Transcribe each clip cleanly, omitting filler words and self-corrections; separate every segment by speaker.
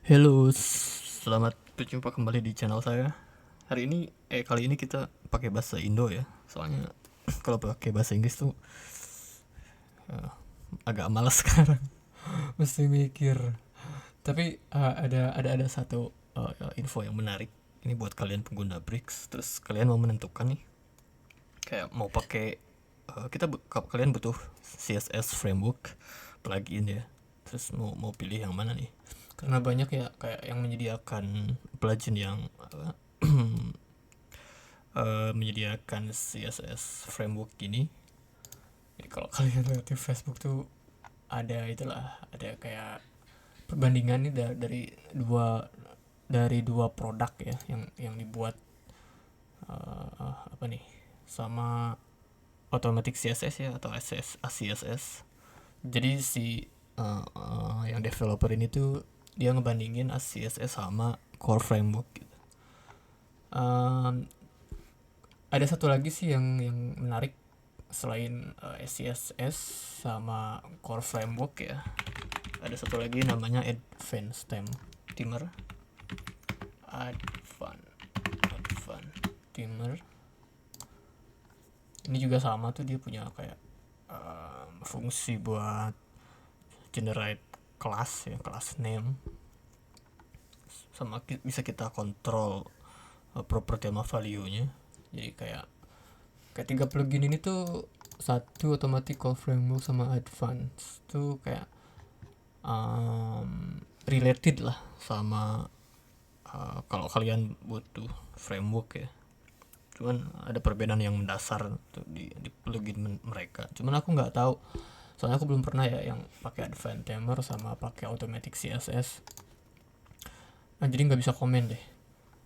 Speaker 1: Halo, selamat berjumpa kembali di channel saya. Kali ini kita pakai bahasa Indo ya. Soalnya kalau pakai bahasa Inggris tuh agak malas sekarang. Mesti mikir. Tapi ada satu info yang menarik. Ini buat kalian pengguna Bricks. Terus kalian mau menentukan nih, kayak mau pakai kalian butuh CSS framework plugin ya. Terus mau pilih yang mana nih? Karena banyak ya kayak yang menyediakan plugin yang menyediakan CSS framework gini. Jadi kalau kalian lihat di Facebook tuh ada kayak perbandingan nih dari dua produk ya yang dibuat apa nih, sama automatic CSS ya atau CSS. Jadi yang developer ini tuh dia ngebandingin CSS sama core framework gitu. Um, ada satu lagi sih yang menarik selain CSS sama core framework ya. Ada satu lagi namanya Advanced Themer. Advanced Themer. Ini juga sama tuh, dia punya kayak fungsi buat generate kelas ya, kelas name, sama bisa kita kontrol properti sama value-nya. Jadi kayak ketiga plugin ini tuh, satu automatic call framework sama advance tuh kayak related lah sama kalau kalian butuh framework ya. Cuman ada perbedaan yang mendasar tuh di plugin mereka. Cuman aku nggak tahu, soalnya aku belum pernah ya yang pakai advanced themer sama pakai automatic CSS. Nah, jadi nggak bisa komen deh.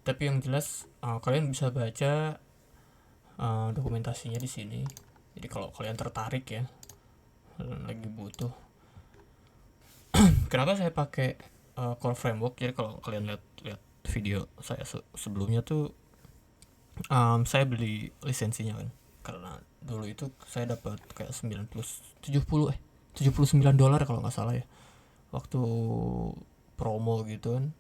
Speaker 1: Tapi yang jelas kalian bisa baca dokumentasinya di sini. Jadi kalau kalian tertarik ya, lagi butuh. Kenapa saya pakai core framework? Jadi kalau kalian lihat video saya sebelumnya tuh, saya beli lisensinya kan. Karena dulu itu saya dapat kayak 70 $79 kalau nggak salah ya. Waktu promo gitu kan.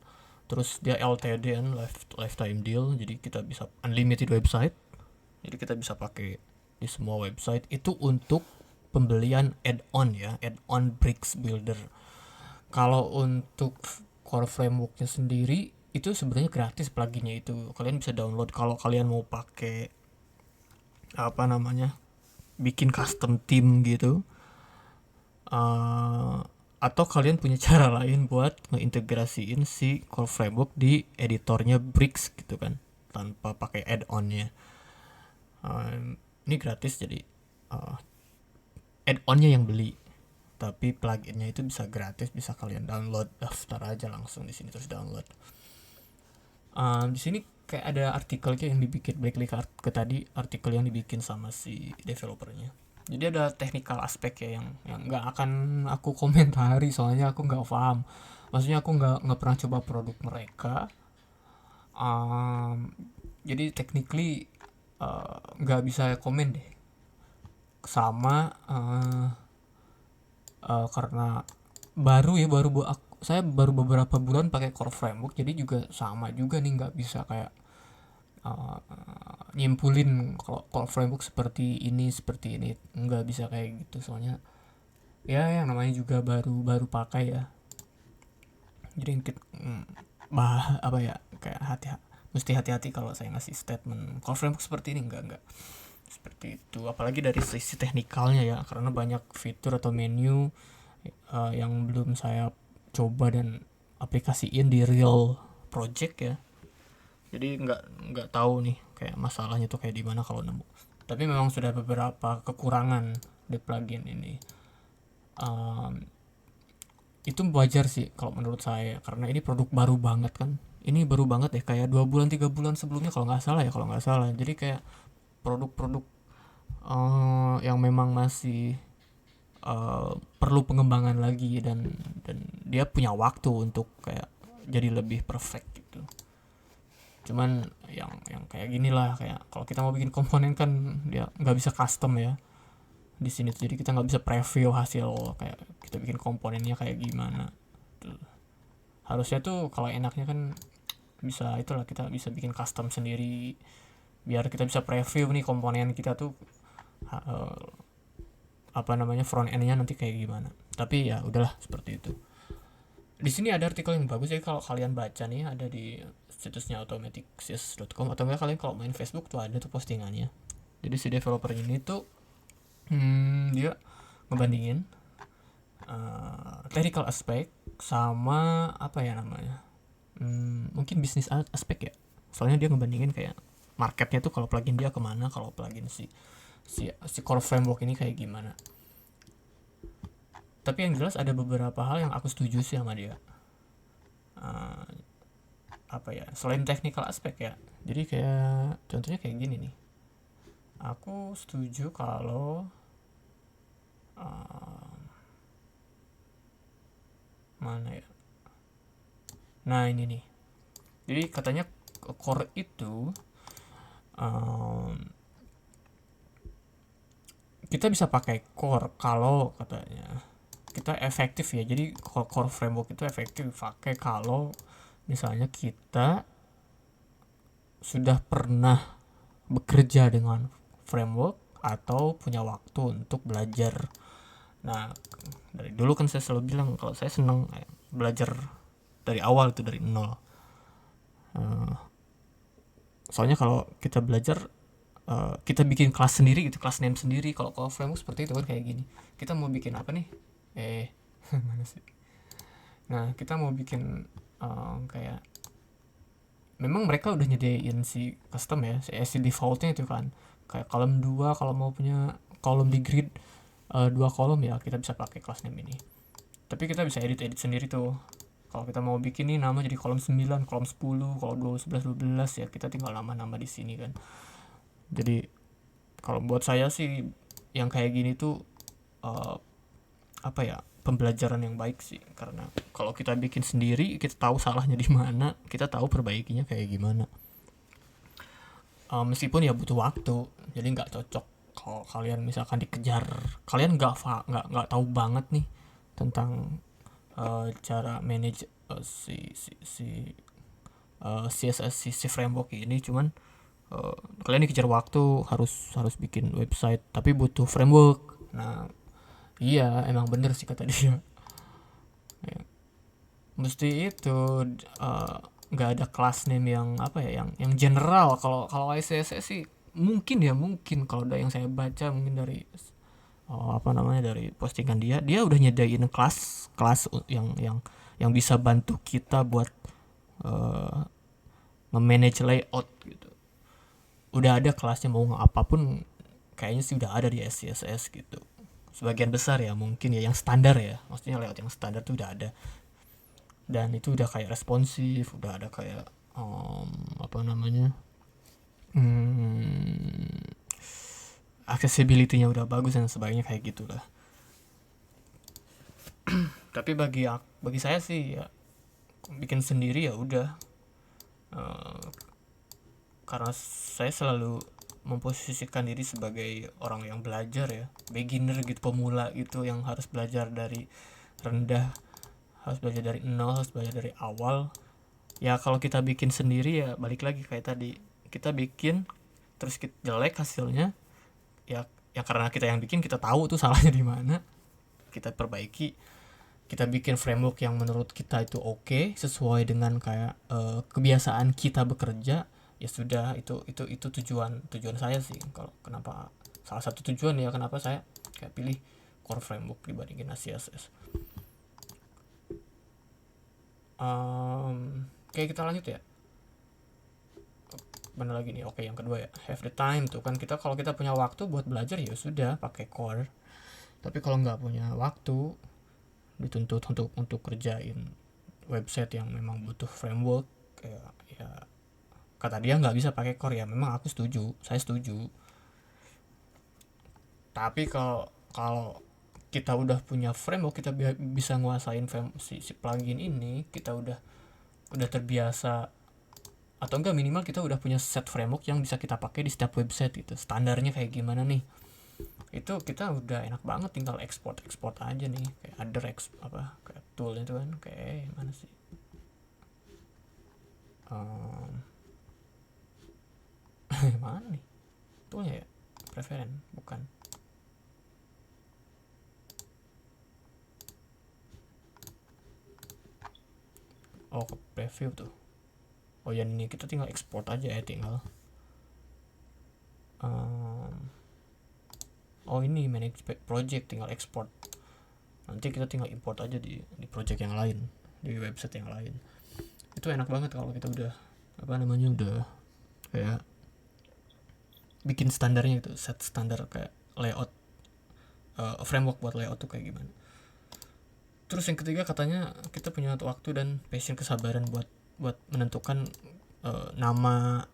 Speaker 1: Terus dia LTD kan, lifetime deal. Jadi kita bisa unlimited website. Jadi kita bisa pakai di semua website itu untuk pembelian add-on ya, add-on Bricks Builder. Kalau untuk core frameworknya sendiri itu sebenarnya gratis, pluginnya itu kalian bisa download kalau kalian mau pakai apa namanya, bikin custom theme gitu. uh, atau kalian punya cara lain buat ngeintegrasiin si core framework di editornya Bricks gitu kan, tanpa pakai add-onnya. Ini gratis, jadi uh, add-onnya yang beli, tapi pluginnya itu bisa gratis, bisa kalian download, daftar aja langsung di sini terus download. Di sini kayak ada artikelnya yang dibikin, balik lagi ke tadi artikel yang dibikin sama si developernya. Jadi ada technical aspek ya yang nggak akan aku komentari, soalnya aku nggak paham. Maksudnya aku nggak pernah coba produk mereka. Um, jadi technically nggak bisa komen deh. Sama karena saya baru beberapa bulan pakai core framework, jadi juga sama juga nih, nggak bisa kayak uh, nyimpulin kalau core framework seperti ini nggak bisa kayak gitu, soalnya ya yang namanya juga baru baru pakai ya. Jadi apa ya, kayak mesti hati-hati kalau saya ngasih statement core framework seperti ini, enggak seperti itu, apalagi dari sisi teknikalnya ya, karena banyak fitur atau menu yang belum saya coba dan aplikasiin di real project ya. Jadi nggak tahu nih kayak masalahnya tuh kayak di mana kalau nemu. Tapi memang sudah beberapa kekurangan di plugin ini. um, itu wajar sih kalau menurut saya, karena ini produk baru banget kan. Ini baru banget ya, kayak 2 bulan 3 bulan sebelumnya kalau nggak salah ya, kalau nggak salah. Jadi kayak produk-produk yang memang masih perlu pengembangan lagi, dan dia punya waktu untuk kayak jadi lebih perfect gitu. Cuman yang kayak gini lah, kayak kalau kita mau bikin komponen kan dia nggak bisa custom ya di sini tuh. Jadi kita nggak bisa preview hasil kayak kita bikin komponennya kayak gimana tuh. Harusnya tuh kalau enaknya kan bisa itulah, kita bisa bikin custom sendiri biar kita bisa preview nih komponen kita tuh uh, apa namanya front endnya nanti kayak gimana. Tapi ya udahlah seperti itu. Di sini ada artikel yang bagus ya kalau kalian baca nih, ada di situsnya automaticsys.com, atau enggak kalian kalau main Facebook tuh ada tuh postingannya. Jadi si developer ini tuh dia ngebandingin technical aspect sama apa ya namanya, mungkin bisnis aspek ya. Soalnya dia ngebandingin kayak marketnya tuh kalau plugin dia kemana, kalau plugin si core framework ini kayak gimana. Tapi yang jelas ada beberapa hal yang aku setuju sih sama dia. Uh, apa ya, selain technical aspek ya, jadi kayak contohnya kayak gini nih, aku setuju kalau uh, mana ya, nah ini nih, jadi katanya core itu um, kita bisa pakai core kalau katanya kita efektif ya. Jadi core framework itu efektif pakai kalau misalnya kita sudah pernah bekerja dengan framework atau punya waktu untuk belajar. Nah, dari dulu kan saya selalu bilang kalau saya senang belajar dari awal itu dari nol. Soalnya kalau kita belajar kita bikin kelas sendiri gitu, kelas name sendiri. Kalau framework seperti itu kan kayak gini. Kita mau bikin apa nih? Mana sih? Nah, kita mau bikin kayak memang mereka udah nyediain si custom ya, si defaultnya itu kan. Kayak kolom 2 kalau mau punya kolom di grid 2 kolom ya kita bisa pakai class name ini. Tapi kita bisa edit sendiri tuh. Kalau kita mau bikin nih nama jadi kolom 9, kolom 10, kalau 12, 11, 12 ya kita tinggal nama-nama di sini kan. Jadi kalau buat saya sih yang kayak gini tuh apa ya, pembelajaran yang baik sih, karena kalau kita bikin sendiri kita tahu salahnya di mana, kita tahu perbaikinya kayak gimana. Meskipun ya butuh waktu, jadi nggak cocok kalau kalian misalkan dikejar, kalian nggak tahu banget nih tentang cara manage CSS si framework ini, cuman kalian dikejar waktu harus harus bikin website tapi butuh framework. Nah iya emang bener sih kata dia, ya, mesti itu nggak ada class name yang apa ya, yang general. Kalau ICSS sih mungkin ya, mungkin kalau dari yang saya baca mungkin dari apa namanya, dari postingan dia udah nyediain kelas yang bisa bantu kita buat nge-manage layout gitu. Udah ada kelasnya mau apapun kayaknya sih udah ada di SCSS gitu. Sebagian besar ya mungkin ya yang standar ya, maksudnya layout yang standar tuh udah ada, dan itu udah kayak responsif, udah ada kayak apa namanya, accessibility-nya udah bagus dan sebagainya kayak gitulah. Tapi bagi saya sih ya bikin sendiri ya udah. Karena saya selalu memposisikan diri sebagai orang yang belajar ya, beginner gitu, pemula gitu, yang harus belajar dari rendah, harus belajar dari nol, harus belajar dari awal. Ya kalau kita bikin sendiri ya balik lagi kayak tadi, kita bikin terus kita jelek hasilnya, ya karena kita yang bikin, kita tahu tuh salahnya di mana, kita perbaiki. Kita bikin framework yang menurut kita itu oke, sesuai dengan kayak kebiasaan kita bekerja. Ya sudah, itu tujuan saya sih. Kalau kenapa, salah satu tujuan ya kenapa saya kayak pilih core framework dibandingin CSS. Kayak kita lanjut ya, mana lagi nih? Oke, yang kedua ya, have the time tuh kan, kita kalau kita punya waktu buat belajar ya sudah pakai core. Tapi kalau nggak punya waktu, dituntut untuk kerjain website yang memang butuh framework, ya kata dia nggak bisa pakai core, ya memang aku setuju, saya setuju. Tapi kalau kalau kita udah punya framework, kita bisa nguasain si plugin ini, kita udah terbiasa, atau enggak minimal kita udah punya set framework yang bisa kita pakai di setiap website gitu, standarnya kayak gimana nih, itu kita udah enak banget, tinggal ekspor aja nih kayak other apa kayak tool itu kan, kayak mana sih, um, mana nih toolnya ya, preferen bukan, oh ke preview tuh. Oh ya, ini kita tinggal export aja ya, tinggal oh ini manage project, tinggal export, nanti kita tinggal import aja di project yang lain, di website yang lain. Itu enak banget kalau kita udah udah kayak bikin standarnya itu, set standar kayak layout, framework buat layout tuh kayak gimana. Terus yang ketiga katanya kita punya waktu dan passion, kesabaran buat menentukan nama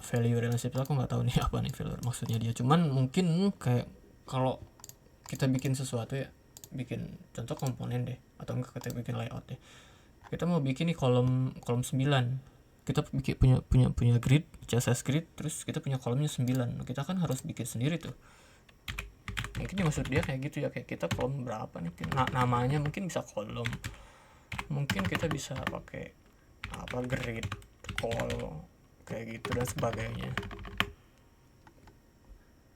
Speaker 1: value relationship. Aku nggak tahu nih apa nih value maksudnya dia, cuman mungkin kayak kalau kita bikin sesuatu ya, bikin contoh komponen deh, atau enggak kita bikin layout deh, kita mau bikin nih kolom 9, kita bikin punya grid, CSS grid, terus kita punya kolomnya 9, kita kan harus bikin sendiri tuh. Mungkin maksud dia kayak gitu ya, kayak kita kolom berapa nih, namanya mungkin bisa kolom, mungkin kita bisa pakai grid, call, kayak gitu dan sebagainya.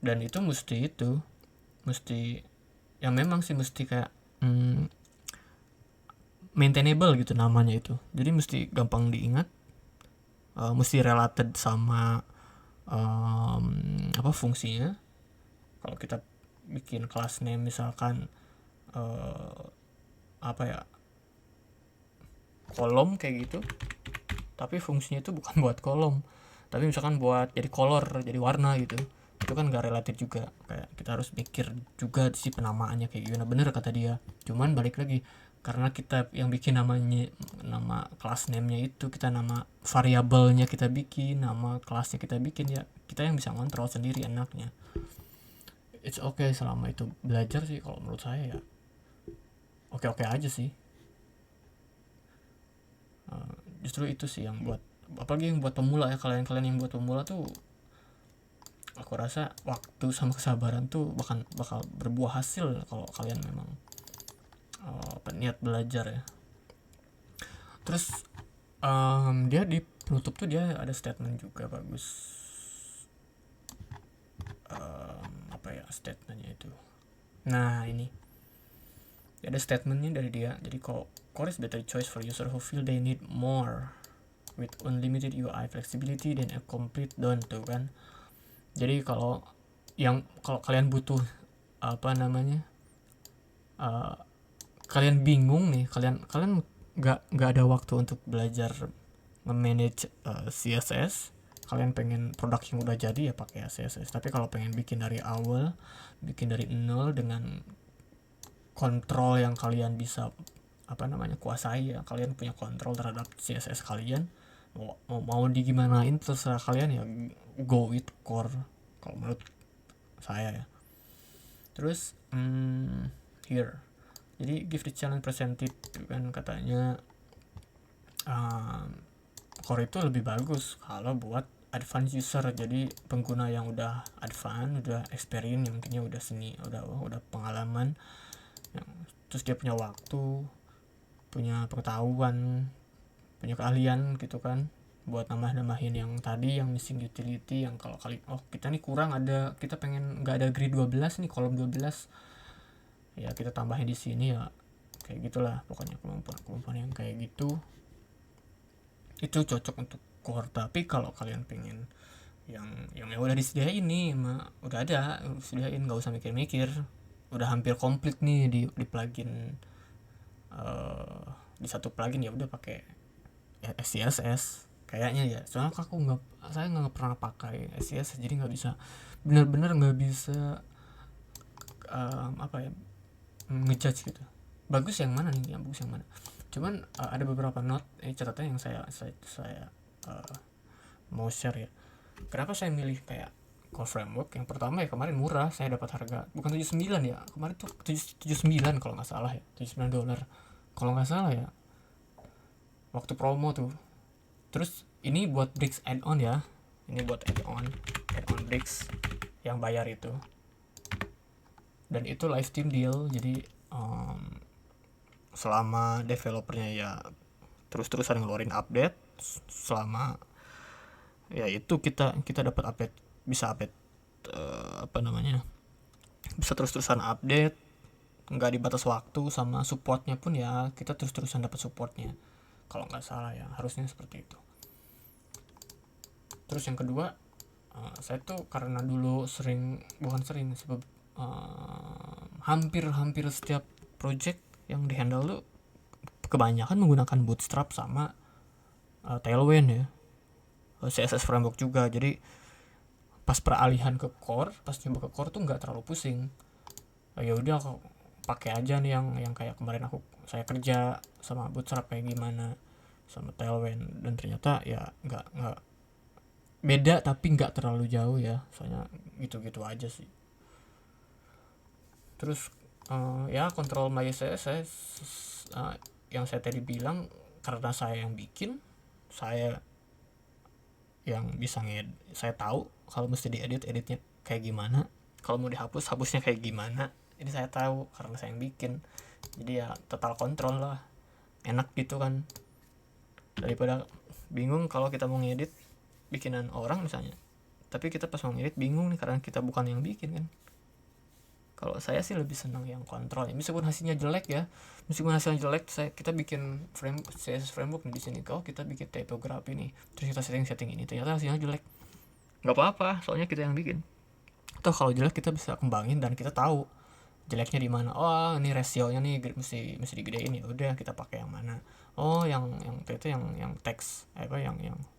Speaker 1: Dan itu mesti yang memang sih mesti kayak maintainable gitu namanya itu, jadi mesti gampang diingat, mesti related sama fungsinya. Kalau kita bikin class name misalkan kolom kayak gitu, tapi fungsinya itu bukan buat kolom, tapi misalkan buat jadi color, jadi warna gitu, itu kan gak related juga. Kayak kita harus mikir juga si penamaannya kayak gimana. Bener kata dia, cuman balik lagi, karena kita yang bikin nama class name-nya itu, kita nama variabelnya kita bikin, nama kelasnya kita bikin, ya kita yang bisa ngontrol sendiri enaknya. It's okay selama itu belajar sih, kalau menurut saya ya oke aja sih. Justru itu sih yang buat, apalagi yang buat pemula ya, kalian yang buat pemula tuh aku rasa waktu sama kesabaran tuh bakal berbuah hasil kalau kalian memang niat belajar ya. Terus dia di penutup tuh dia ada statement juga bagus. Statementnya itu, nah ini ada statementnya dari dia. Jadi core is better choice for user who feel they need more with unlimited UI flexibility than a complete don't tuh kan. Jadi kalau kalian butuh kalian bingung nih, kalian nggak ada waktu untuk belajar nge-manage CSS, kalian pengen produk yang udah jadi ya pakai CSS. Tapi kalau pengen bikin dari awal, bikin dari nol dengan kontrol yang kalian bisa kuasai ya, kalian punya kontrol terhadap CSS kalian, mau digimanain terserah kalian ya, go with core kalau menurut saya ya. Terus here, jadi give the challenge presented kan katanya, core itu lebih bagus kalau buat advance user, jadi pengguna yang udah advance, udah experience, yang mungkinnya udah udah pengalaman, terus dia punya waktu, punya pengetahuan, punya keahlian gitu kan, buat nambah-nambahin yang tadi, yang missing utility, yang kalau kita nih kurang, kita pengen nggak ada grid 12 nih, kolom 12 ya kita tambahin di sini ya, kayak gitulah pokoknya. Kemampuan yang kayak gitu itu cocok untuk core. Tapi kalau kalian pengen yang udah disediain nih, udah ada disediain, nggak usah mikir-mikir, udah hampir komplit nih di plugin, di satu plugin ya udah pakai SCSS kayaknya ya. Soalnya saya nggak pernah pakai SCSS, jadi nggak bisa benar-benar nggak bisa ngejudge gitu bagus yang mana nih, yang bagus yang mana. Cuman ada beberapa note catatan yang saya mau share ya. Kenapa saya milih kayak Core Framework? Yang pertama ya, kemarin murah, saya dapat harga bukan 79 ya, kemarin tuh 79 kalau nggak salah ya, $79 kalau nggak salah ya, waktu promo tuh. Terus ini buat Bricks add-on ya, ini buat add-on Bricks yang bayar itu, dan itu lifetime deal. Jadi selama developernya ya terus-terusan ngeluarin update selama ya itu kita dapat update, bisa update apa namanya, bisa terus-terusan update, nggak dibatas waktu, sama supportnya pun ya kita terus-terusan dapat supportnya kalau nggak salah ya, harusnya seperti itu. Terus yang kedua, saya tuh karena dulu bukan sering sebab hampir setiap project yang dihandle tuh kebanyakan menggunakan Bootstrap sama Tailwind ya, CSS framework juga. Jadi pas peralihan ke core, pas coba ke core tuh nggak terlalu pusing. Ya udah pakai aja nih yang kayak kemarin saya kerja sama Bootstrap kayak gimana, sama Tailwind, dan ternyata ya nggak beda, tapi nggak terlalu jauh ya, soalnya gitu-gitu aja sih. Terus ya kontrol my CSS yang saya tadi bilang, karena saya yang bikin, saya yang bisa saya tahu kalau mesti editnya kayak gimana, kalau mau dihapus hapusnya kayak gimana, ini saya tahu karena saya yang bikin. Jadi ya total kontrol lah, enak gitu kan, daripada bingung kalau kita mau ngedit bikinan orang misalnya, tapi kita pas mau ngedit bingung nih karena kita bukan yang bikin kan. Kalau saya sih lebih senang yang kontrol ya, meskipun hasilnya jelek ya, kita bikin CSS framework nih di sini, kalau kita bikin typography nih, terus kita setting ini ternyata hasilnya jelek, nggak apa-apa, soalnya kita yang bikin. Toh kalau jelek kita bisa kembangin dan kita tahu jeleknya di mana. Oh ini rasionya nih mesti digedein, ya udah kita pakai yang mana. Oh yang itu yang teks yang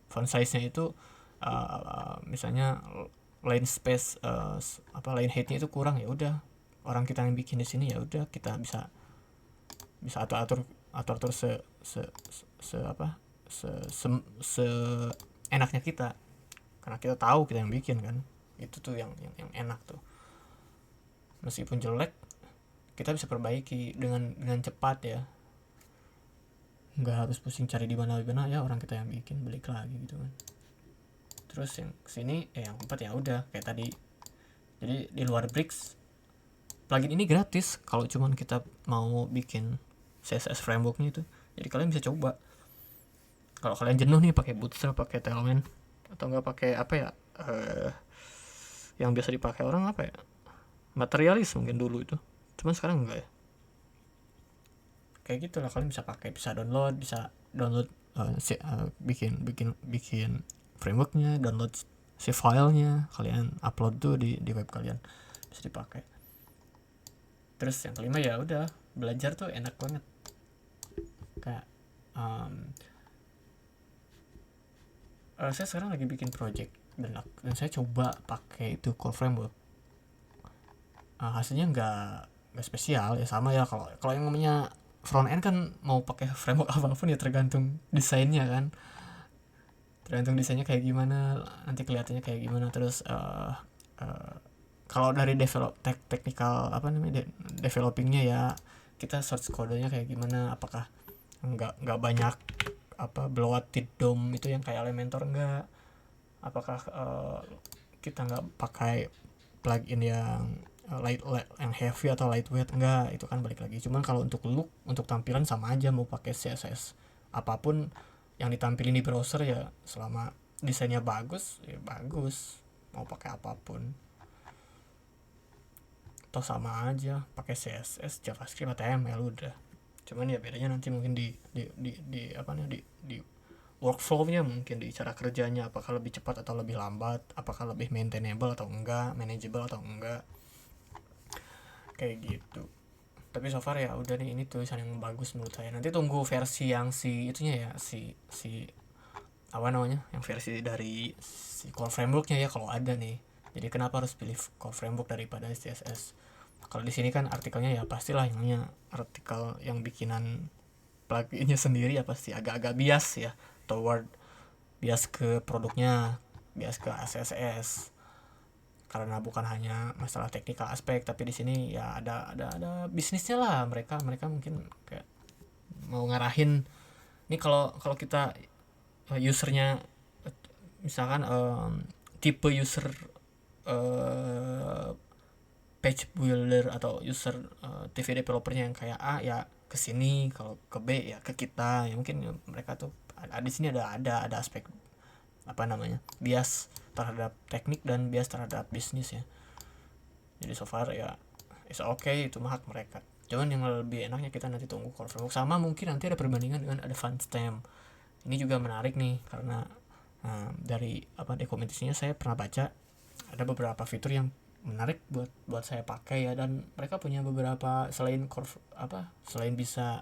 Speaker 1: font size nya itu misalnya line space line height-nya itu kurang, ya udah orang kita yang bikin di sini, ya udah kita bisa atur se enaknya kita, karena kita tahu kita yang bikin kan. Itu tuh yang enak tuh, meskipun jelek kita bisa perbaiki dengan cepat ya, nggak harus pusing cari di mana ya, orang kita yang bikin, balik lagi gitu kan. Terus yang kesini yang keempat ya udah kayak tadi, jadi di luar Bricks plugin ini gratis kalau cuman kita mau bikin CSS frameworknya itu. Jadi kalian bisa coba, kalau kalian jenuh nih pakai Bootstrap, pakai Tailwind, atau nggak pakai apa ya yang biasa dipakai orang apa ya, Materialis mungkin dulu itu, cuman sekarang enggak ya. Kayak gitu lah, kalian bisa download bikin frameworknya, download si filenya, kalian upload tuh di web kalian, bisa dipakai. Terus yang kelima ya udah, belajar tuh enak banget. Kayak saya sekarang lagi bikin project dan saya coba pakai itu core framework. Hasilnya nggak spesial ya, sama ya, kalau yang namanya front end kan mau pakai framework apapun ya tergantung desainnya kan, tergantung desainnya kayak gimana, nanti kelihatannya kayak gimana. Terus kalau dari technical developingnya ya, kita search kodenya kayak gimana, apakah nggak banyak bloated DOM itu yang kayak Elementor, enggak, apakah kita nggak pakai plugin yang yang heavy atau lightweight, enggak, itu kan balik lagi. Cuman kalau untuk look, untuk tampilan sama aja, mau pakai CSS apapun yang ditampilin di browser ya, selama desainnya bagus ya bagus, mau pakai apapun toh sama aja, pakai CSS, JavaScript, HTML udah. Cuman ya bedanya nanti mungkin di workflow-nya, mungkin di cara kerjanya, apakah lebih cepat atau lebih lambat, apakah lebih maintainable atau enggak, manageable atau enggak, kayak gitu. Tapi so far ya udah nih, ini tulisan yang bagus menurut saya. Nanti tunggu versi yang itunya ya, apa namanya, yang versi dari si core frameworknya ya, kalau ada nih. Jadi kenapa harus pilih core framework daripada CSS? Kalau di sini kan artikelnya ya pastilah yang artikel yang bikinan pluginnya sendiri ya pasti agak-agak bias ya, bias ke produknya, bias ke CSS, karena bukan hanya masalah teknikal aspek, tapi di sini ya ada bisnisnya lah. Mereka mungkin kayak mau ngarahin ini, kalau kita usernya misalkan tipe user page builder atau user TV developernya yang kayak A, ya ke sini, kalau ke B ya ke kita. Ya mungkin mereka tuh di sini ada aspek apa namanya, bias terhadap teknik dan bias terhadap bisnis ya. Jadi so far ya it's okay, itu mah hak mereka. Cuman yang lebih enaknya kita nanti tunggu core framework, sama mungkin nanti ada perbandingan dengan advanced stem. Ini juga menarik nih karena dari dokumentasinya saya pernah baca ada beberapa fitur yang menarik buat saya pakai ya, dan mereka punya beberapa selain core selain bisa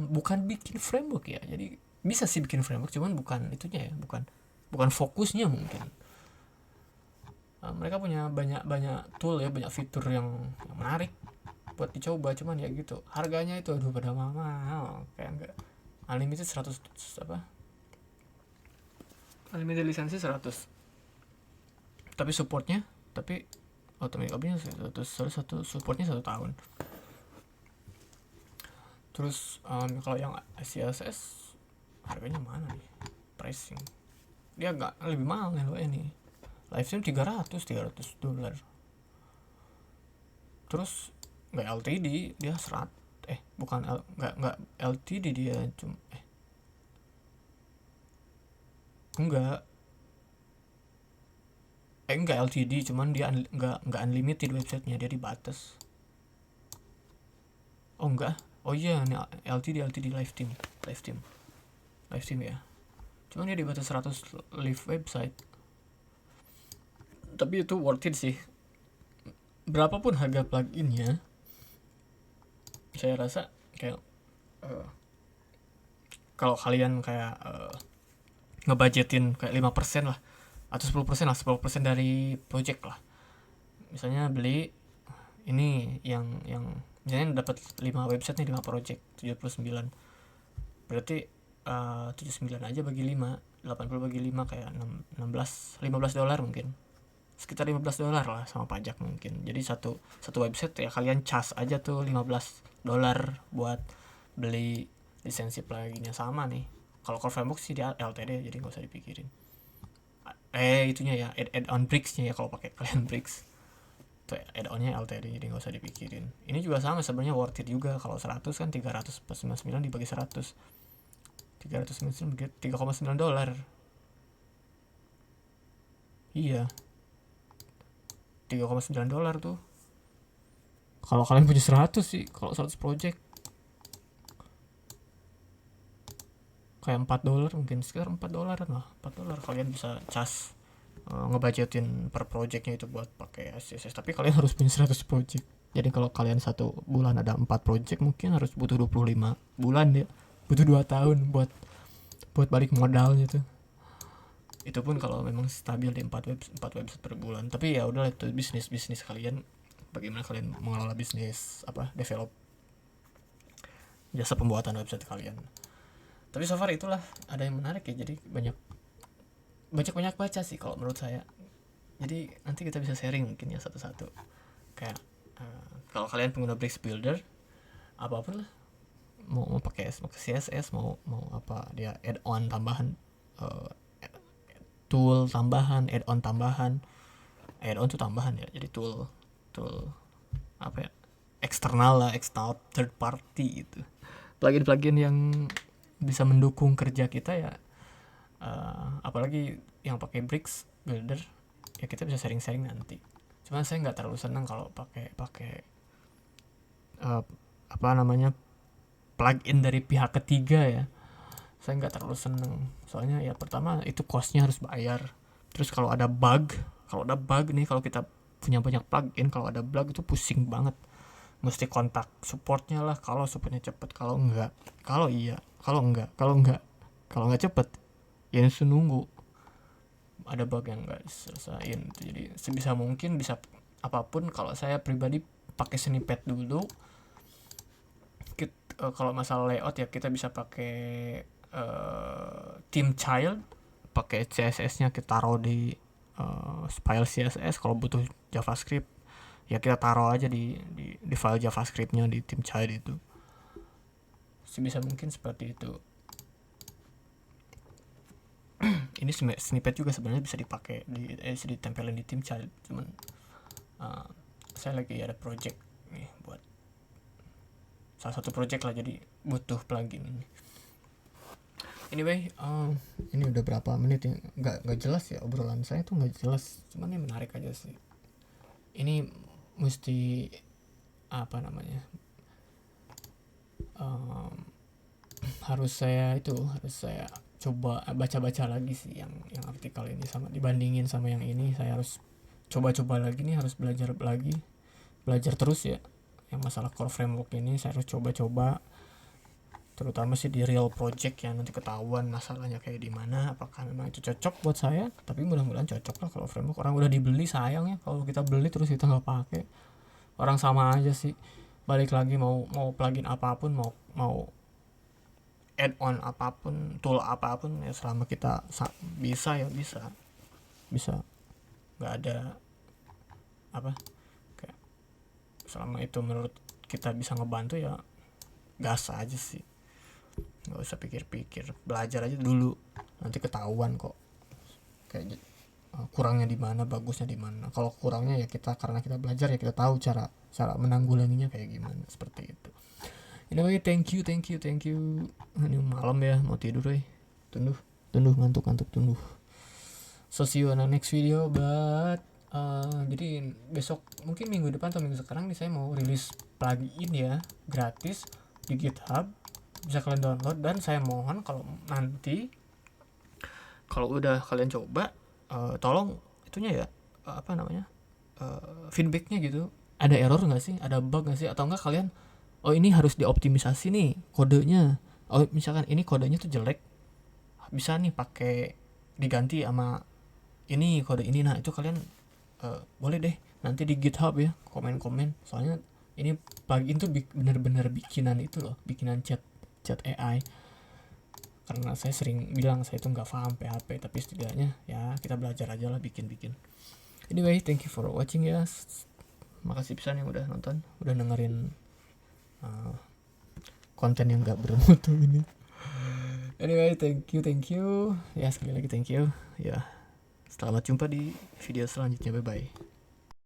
Speaker 1: bukan bikin framework ya, jadi bisa sih bikin framework cuman bukan itunya ya, bukan fokusnya mungkin. Mereka punya banyak tool ya, banyak fitur yang menarik buat dicoba, cuman ya gitu harganya itu aduh pada mahal, kayak enggak unlimited 100 unlimited lisensi 100, tapi supportnya, tapi automatic update 100, supportnya 1 tahun. Terus kalau yang CSS harganya mana nih, pricing dia agak lebih mahal nih loh ini, livestream 300 $300. Terus nggak LTD dia bukan nggak LTD dia cuma enggak LTD, cuman dia nggak unlimited websitenya, dia dibatas. Oh enggak, oh iya ini LTD live team ya, cuman dia dibatas 100 live website. Tapi itu worth it sih, berapapun harga pluginnya saya rasa. Kayak kalau kalian kayak ngebudgetin kayak 5% lah atau 10% lah, 10% dari project lah, misalnya beli ini yang misalnya dapat 5 website nih, 5 project 79, berarti 79 aja bagi 5, 80 bagi 5 kayak 15 dolar mungkin, sekitar 15 dolar lah sama pajak mungkin. Jadi satu website ya kalian cas aja tuh 15 dolar buat beli lisensi pluginnya. Sama nih kalau core framework sih dia LTD, jadi nggak usah dipikirin itunya ya, add-on Bricks-nya ya, kalau pakai kalian Bricks tuh add-onnya LTD, jadi nggak usah dipikirin. Ini juga sama sebenarnya, worth it juga. Kalau 100 kan 399 dibagi 100, 399 $3,9. Iya, $3,9 tuh kalau kalian punya 100 sih. Kalau 100 project kayak $4 mungkin, sekitar $4 lah, $4 kalian bisa cas ngebudgetin per projectnya itu buat pakai CSS. Tapi kalian harus punya 100 project, jadi kalau kalian satu bulan ada 4 project mungkin harus butuh 25 bulan ya, butuh 2 tahun buat balik modalnya tuh. Itu pun kalau memang stabil di 4 website per bulan. Tapi ya udah, itu bisnis kalian, bagaimana kalian mengelola bisnis develop jasa pembuatan website kalian. Tapi so far itulah ada yang menarik ya, jadi banyak baca sih kalau menurut saya. Jadi nanti kita bisa sharing mungkin ya satu-satu, kayak kalau kalian pengguna Bricks Builder apapun lah, mau pakai CSS, mau apa dia add-on tambahan, tool tambahan, add-on tambahan, add-on tuh tambahan ya, jadi tool apa ya, eksternal third party itu, plugin yang bisa mendukung kerja kita ya. Apalagi yang pakai Bricks Builder ya, kita bisa sharing nanti. Cuman saya nggak terlalu senang kalau pakai plugin dari pihak ketiga ya. Saya nggak terlalu senang, soalnya ya pertama itu costnya harus bayar. Terus kalau ada bug nih, kalau kita punya banyak plugin, kalau ada bug itu pusing banget, mesti kontak supportnya lah kalau supportnya cepet. Kalau nggak cepet ya harus nunggu ada bug yang nggak diselesain. Jadi sebisa mungkin bisa apapun. Kalau saya pribadi pakai snippet dulu. Kalau masalah layout ya kita bisa pakai theme child, pakai CSS-nya kita taruh di file CSS. Kalau butuh JavaScript ya kita taruh aja di file JavaScript-nya di theme child itu. Sebisa mungkin seperti itu. Ini snippet juga sebenarnya bisa dipakai bisa ditempelin di theme child, cuman saya lagi ada project nih buat salah satu project lah, jadi butuh plugin ini. Anyway, ini udah berapa menit ya, nggak jelas ya obrolan saya tuh, nggak jelas, cuman ini menarik aja sih. Ini mesti apa namanya, harus saya coba baca-baca lagi sih yang artikel ini, sama dibandingin sama yang ini. Saya harus coba-coba lagi nih, harus belajar terus ya. Yang masalah core framework ini saya harus coba-coba, terutama sih di real project ya, nanti ketahuan masalahnya kayak di mana, apakah memang itu cocok buat saya. Tapi mudah-mudahan cocok lah. Kalau framework orang udah dibeli, sayang ya kalau kita beli terus kita nggak pakai. Orang sama aja sih, balik lagi, mau plugin apapun, mau add on apapun, tool apapun ya, selama kita bisa ya bisa, nggak ada apa, kayak selama itu menurut kita bisa ngebantu ya gas aja sih, nggak usah pikir-pikir, belajar aja dulu, nanti ketahuan kok kayak kurangnya di mana, bagusnya di mana. Kalau kurangnya ya karena kita belajar ya kita tahu cara menanggulanginya kayak gimana, seperti itu. Anyway, thank you. Ini malam ya, mau tidur tunduh ngantuk tunduh. So see you on the next video. But jadi besok, mungkin minggu depan atau minggu sekarang nih, saya mau rilis plugin ya, gratis di GitHub, bisa kalian download. Dan saya mohon kalau nanti kalau udah kalian coba, tolong itunya ya, feedbacknya gitu, ada error nggak sih, ada bug nggak sih, atau enggak kalian ini harus dioptimisasi nih kodenya, misalkan ini kodenya tuh jelek, bisa nih pakai diganti sama ini kode ini. Nah itu kalian boleh deh nanti di GitHub ya, komen, soalnya ini plugin tuh bener-bener bikinan itu loh, bikinan chat AI. Karena saya sering bilang saya itu nggak paham PHP, tapi setidaknya ya kita belajar aja lah bikin. Anyway, thank you for watching ya. Makasih pisan yang udah nonton, udah dengerin konten yang gak bermutu ini. Anyway, thank you ya, sekali lagi thank you ya. Selamat jumpa di video selanjutnya, bye bye.